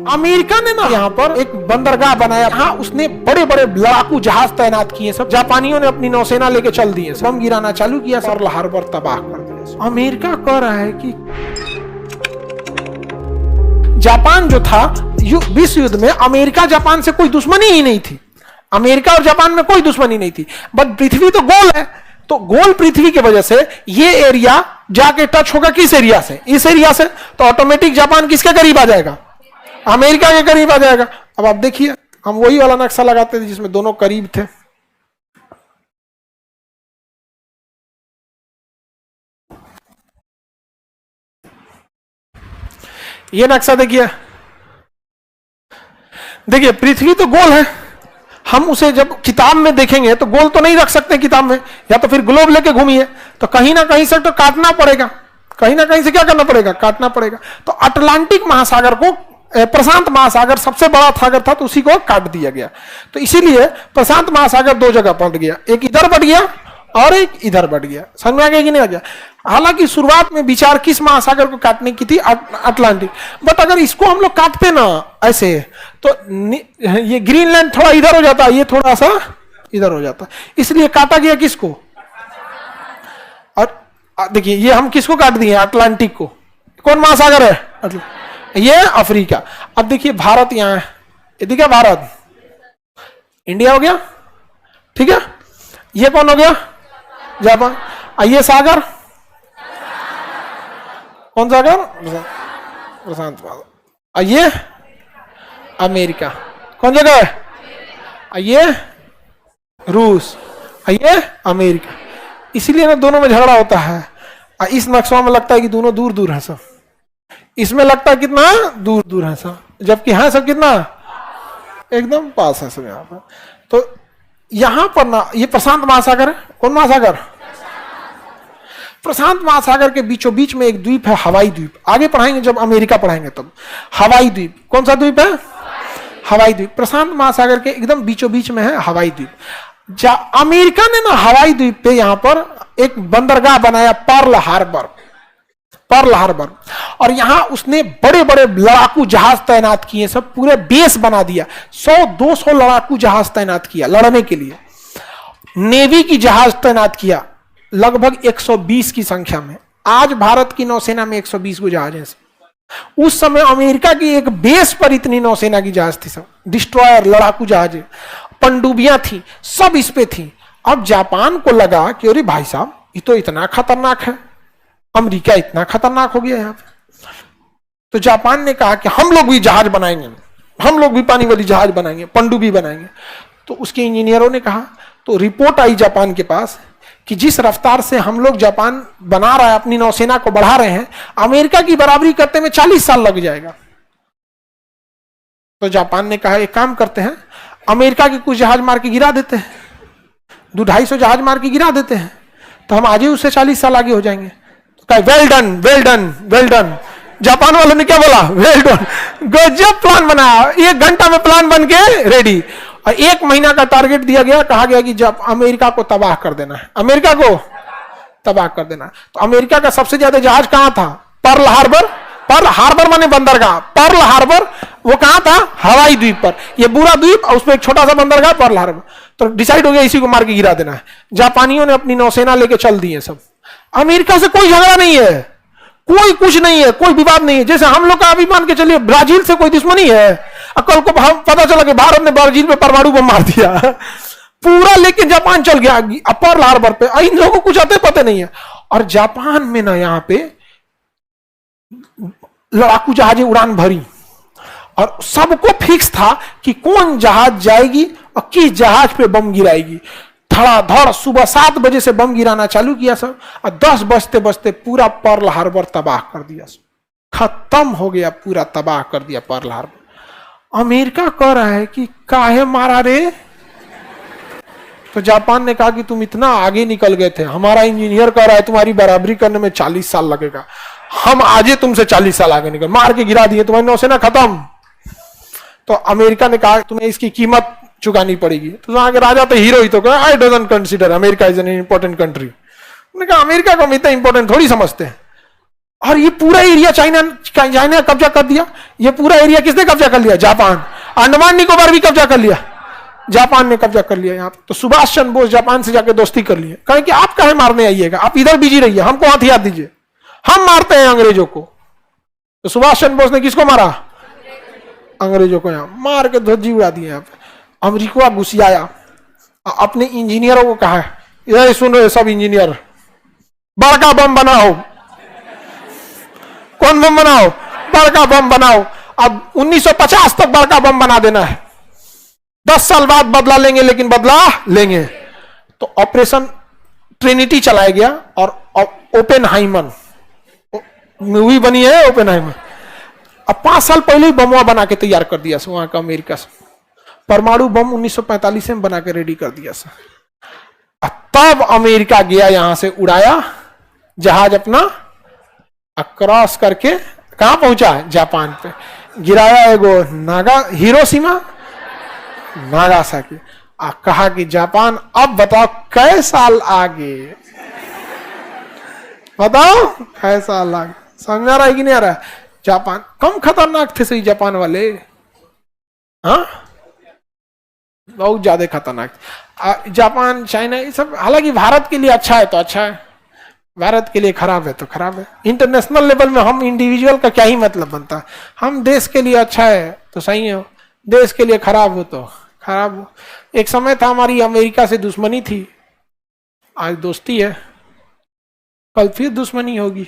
America ने ना यहाँ पर एक बंदरगाह बनाया। हाँ, उसने बड़े बड़े लड़ाकू जहाज तैनात किए। सब जापानियों ने अपनी नौसेना लेके चल दिए, बम गिराना चालू किया, पर्ल हार्बर तबाह कर दिया। अमेरिका कह रहा है कि जापान जो था विश्व युद्ध में, अमेरिका जापान से कोई दुश्मनी ही नहीं थी। अमेरिका और जापान में कोई दुश्मनी नहीं थी, बट पृथ्वी तो गोल है, तो गोल पृथ्वी की वजह से ये एरिया जाके टच होगा किस एरिया से? इस एरिया से। तो ऑटोमेटिक जापान किसके करीब आ जाएगा? अमेरिका के करीब आ जाएगा। अब आप देखिए, हम वही वाला नक्शा लगाते थे जिसमें दोनों करीब थे। ये नक्शा देखिए, देखिए पृथ्वी तो गोल है, हम उसे जब किताब में देखेंगे तो गोल तो नहीं रख सकते किताब में, या तो फिर ग्लोब लेके घूमिए, तो कहीं ना कहीं से तो काटना पड़ेगा, कहीं ना कहीं से क्या करना पड़ेगा? काटना पड़ेगा। तो अटलांटिक महासागर को, प्रशांत महासागर सबसे बड़ा सागर था, तो उसी को काट दिया गया। तो इसीलिए प्रशांत महासागर दो जगह बढ़ गया, एक इधर बढ़ गया और एक इधर बढ़ गया। समझ में आ गया कि नहीं आ गया? हालांकि शुरुआत में विचार किस महासागर को काटने की थी? अटलांटिक। बट अगर इसको हम लोग काटते ना ऐसे, तो ये ग्रीनलैंड थोड़ा इधर हो जाता, ये थोड़ा सा इधर हो जाता, इसलिए काटा गया किसको? और देखिए, ये हम किसको काट दिए? अटलांटिक को। कौन महासागर है? ये अफ्रीका। अब देखिए भारत यहां है, ये दिखा भारत, इंडिया हो गया, ठीक है। ये कौन हो गया? जापान। ये सागर कौन सागर? प्रशांत महासागर। ये अमेरिका कौन जगह है? ये रूस, ये अमेरिका। इसीलिए ना दोनों में झगड़ा होता है। इस नक्शा में लगता है कि दोनों दूर दूर है सब, इसमें लगता है कितना दूर दूर है सब, जबकि है सब कितना एकदम पास है सब यहाँ पर। तो यहां पर ना ये प्रशांत महासागर है। कौन महासागर? प्रशांत महासागर के बीचों बीच में एक द्वीप है, हवाई द्वीप। आगे पढ़ाएंगे जब अमेरिका पढ़ाएंगे तब। हवाई द्वीप कौन सा द्वीप है? हवाई द्वीप। प्रशांत महासागर के एकदम बीचों बीच में है हवाई द्वीप। अमेरिका ने ना हवाई द्वीप पे यहां पर एक बंदरगाह बनाया, पर्ल हार्बर। Pearl Harbor. और यहां उसने बड़े बड़े लड़ाकू जहाज तैनात किए, सब पूरे बेस बना दिया। 100-200 लड़ाकू जहाज तैनात किया लड़ने के लिए। नेवी की जहाज तैनात किया लगभग 120 की संख्या में। आज भारत की नौसेना में 120 को जहाज है। उस समय अमेरिका की एक बेस पर इतनी नौसेना की जहाज थी, सब डिस्ट्रॉयर, लड़ाकू जहाज, पनडुब्बियां थी, सब इस पे थी। अब जापान को लगा कि अरे भाई साहब, ये तो इतना खतरनाक है, अमेरिका इतना खतरनाक हो गया यहाँ पे। तो जापान ने कहा कि हम लोग भी जहाज बनाएंगे, हम लोग भी पानी वाली जहाज बनाएंगे, पनडुब्बी बनाएंगे। तो उसके इंजीनियरों ने कहा, तो रिपोर्ट आई जापान के पास कि जिस रफ्तार से हम लोग जापान बना रहा है, अपनी नौसेना को बढ़ा रहे हैं, अमेरिका की बराबरी करते में 40 साल लग जाएगा। तो जापान ने कहा एक काम करते हैं, अमेरिका के कुछ जहाज मार के गिरा देते हैं, 200-250 जहाज मार के गिरा देते हैं, तो हम आज ही उससे 40 साल आगे हो जाएंगे। तो कहा well done, well done, well done. Japan वालों ने क्या बोला? Well done. गजब प्लान बनाया, 1 घंटा में प्लान बन के रेडी। और 1 महीना का टारगेट दिया गया, कहा गया कि जब अमेरिका को तबाह कर देना है, अमेरिका को तबाह कर देना है। तो अमेरिका का सबसे ज्यादा जहाज कहां था? Pearl Harbor. पर्ल हार्बर माने बंदरगाह, पर्ल हार्बर वो कहां था? हवाई द्वीप पर। ये पूरा द्वीप और उसमें एक छोटा सा बंदरगाह पर्ल हार्बर। तो डिसाइड हो गया इसी को मार के गिरा देना है। जापानियों ने अपनी नौसेना लेके चल दी है सब। अमेरिका से कोई झगड़ा नहीं है, कोई कुछ नहीं है, कोई विवाद नहीं है। जैसे हम लोग का अभी मान के चलिए ब्राजील से कोई दुश्मनी है, कल को पता चला कि भारत ने ब्राजील पे परमाणु बम मार दिया पूरा, लेकिन जापान चल गया पर्ल हार्बर पे। इन लोगों को कुछ आते पते नहीं है। और जापान में ना यहाँ पे लड़ाकू जहाजें उड़ान भरी, और सबको फिक्स था कि कौन जहाज जाएगी और किस जहाज पे बम गिराएगी। धड़ाधड़ सुबह 7 बजे से बम गिराना चालू किया सब, और 10 बजते बजते पूरा पर्ल हार्बर तबाह कर दिया सब, खत्म हो गया, पूरा तबाह कर दिया पर्ल हार्बर। अमेरिका कह रहा है कि काहे मारा रे? तो जापान ने कहा कि तुम इतना आगे निकल गए थे, हमारा इंजीनियर कह रहा है तुम्हारी बराबरी करने में 40 साल लगेगा, हम आज तुमसे 40 साल आगे निकल, मार के गिरा दिए, तुम्हारी नौसेना खत्म। तो अमेरिका ने कहा तुम्हें इसकी कीमत चुकानी पड़ेगी। तो वहां के राजा तो हीरो ही तो कहा, I doesn't consider America is an important country. उन्होंने कहा अमेरिका को हम इतना इंपॉर्टेंट थोड़ी समझते हैं। और ये पूरा एरिया चाइना चाइना कब्जा कर दिया। ये पूरा एरिया किसने कब्जा कर लिया? जापान। अंडमान निकोबार भी कब्जा कर लिया, जापान ने कब्जा कर लिया यहाँ पे। तो सुभाष चंद्र बोस जापान से जाके दोस्ती कर लिए, कहें कि आप कहे मारने आइएगा, आप इधर बिजी रहिए, हमको हथियार दीजिए, हम मारते हैं अंग्रेजों को। तो सुभाष चंद्र बोस ने किसको मारा? अंग्रेजों को। यहाँ मार के ध्वजी उड़ा दिए। यहाँ पे अमेरिका घुसियाया, अपने इंजीनियरों को कहा, इधर सुन रहे सब इंजीनियर, बड़का बम बनाओ। कौन बम बनाओ? बड़का बम बनाओ। अब 1950 तक बड़का बम बना देना है, 10 साल बाद बदला लेंगे, लेकिन बदला लेंगे। तो ऑपरेशन ट्रिनिटी चलाया गया और ओपेनहाइमर मूवी बनी है, ओपेनहाइमर। अब 5 साल पहले ही बमवा बना के तैयार कर दिया वहां का अमेरिका से, परमाणु बम 1945 में बना के रेडी कर दिया। तब अमेरिका गया, यहां से उड़ाया जहाज अपना, क्रॉस करके कहां पहुंचा? जापान पे गिराया एगो हिरोशिमा नागासाकी। कहा कि जापान अब बताओ कै साल आगे, बताओ कै साल आगे। समझ आ रहा है कि नहीं आ रहा है? जापान कम खतरनाक थे सही जापान वाले, हाँ बहुत ज्यादा खतरनाक। जापान चाइना ये सब, हालांकि भारत के लिए अच्छा है तो अच्छा है, भारत के लिए खराब है तो खराब है। इंटरनेशनल लेवल में हम इंडिविजुअल का क्या ही मतलब बनता है। हम देश के लिए अच्छा है तो सही है, देश के लिए खराब हो तो खराब हो। एक समय था हमारी अमेरिका से दुश्मनी थी, आज दोस्ती है, कल फिर दुश्मनी होगी।